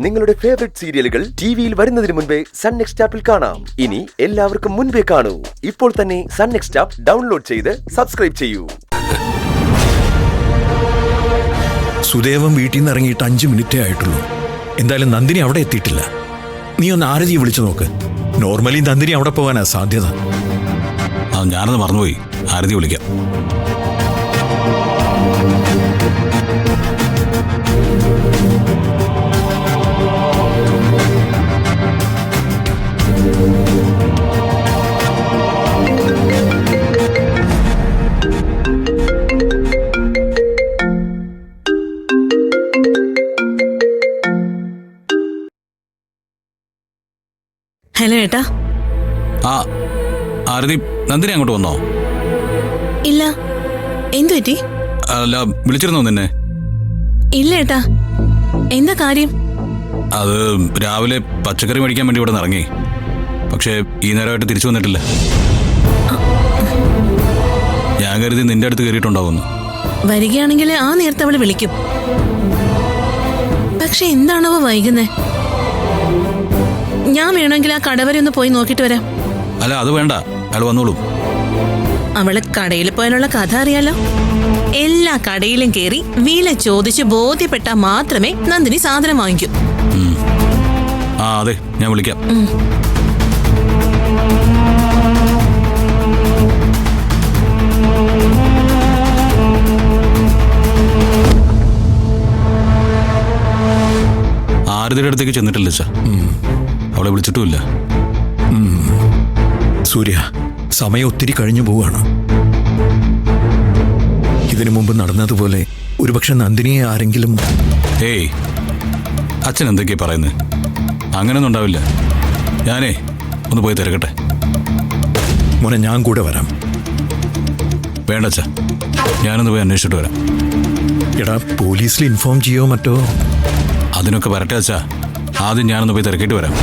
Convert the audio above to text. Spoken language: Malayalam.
നിങ്ങളുടെ ഫേവറേറ്റ് സീരിയലുകൾ ടിവിയിൽ വരുന്നതിന് മുൻപേ സൺ നെക്സ്റ്റ് ആപ്പിൽ കാണാം. ഇനി എല്ലാവർക്കും മുൻപേ കാണൂ. ഇപ്പോൾ തന്നെ സൺ നെക്സ്റ്റ് ആപ്പ് ഡൗൺലോഡ് ചെയ്ത് സബ്സ്ക്രൈബ് ചെയ്യൂ. സുദേവൻ വീട്ടിൽ നിന്ന് ഇറങ്ങിയിട്ട് 5 മിനിറ്റേ ആയിട്ടുള്ളൂ. എന്തായാലും നന്ദിനി അവിടെ എത്തിയിട്ടില്ല. നീ ഒന്ന് ആരതിയെ വിളിച്ചു നോക്ക്. നോർമലി നന്ദിനി അവിടെ പോകാനാ സാധ്യത. ഞാനത് മറന്നുപോയി. ആരതി വിളിക്കാം. ഹലോ ഏട്ടാ. ആരതി, നന്ദിനി അങ്ങോട്ട് വന്നോ? ഇല്ല. എന്തു പറ്റി? അല്ല, വിളിച്ചിരുന്നോ നിന്നെ? ഇല്ല ഏട്ടാ. എന്താ കാര്യം? അത് രാവിലെ പച്ചക്കറി മേടിക്കാൻ വേണ്ടി ഇവിടെ ഇറങ്ങി. പക്ഷേ ഈ നേരമായിട്ട് തിരിച്ചു വന്നിട്ടില്ല. ഞാൻ കരുതി നിന്റെ അടുത്ത് കയറിയിട്ടുണ്ടാവുന്നു. വരികയാണെങ്കിൽ ആ നേരത്തെ അവള് വിളിക്കും. പക്ഷെ എന്താണവ വൈകുന്നേ? ഞാൻ വേണമെങ്കിൽ ആ കടവരെ ഒന്ന് പോയി നോക്കിട്ട് വരാം. അല്ല, അത് വേണ്ട. അയാൾ വന്നോളൂ. അവള് കടയിൽ പോയാലുള്ള കഥ അറിയാലോ. എല്ലാ കടയിലും കയറി വില ചോദിച്ച് ബോധ്യപ്പെട്ടാൽ മാത്രമേ നന്ദിനി സാധനം വാങ്ങിക്കൂ. അതെ, ഞാൻ വിളിക്കാം. ആരതിയുടെ അടുത്തേക്ക് ചെന്നിട്ടില്ല സാർ. അവളെ വിളിച്ചിട്ടുമില്ല. സൂര്യ, സമയം ഒത്തിരി കഴിഞ്ഞു പോവാണ്. ഇതിനു മുമ്പ് നടന്നതുപോലെ ഒരുപക്ഷെ നന്ദിനിയെ ആരെങ്കിലും... ഏയ്, അച്ഛൻ എന്തൊക്കെയാ പറയുന്നത്? അങ്ങനെയൊന്നും ഉണ്ടാവില്ല. ഞാനേ ഒന്ന് പോയി തിരക്കട്ടെ. മോനെ, ഞാൻ കൂടെ വരാം. വേണ്ട അച്ഛാ, ഞാനൊന്ന് പോയി അന്വേഷിച്ചിട്ട് വരാം. എടാ, പോലീസിൽ ഇൻഫോം ചെയ്യോ മറ്റോ? അതിനൊക്കെ വരട്ടെ അച്ഛാ. ആദ്യം ഞാനൊന്ന് പോയി തിരക്കിയിട്ട് വരാം.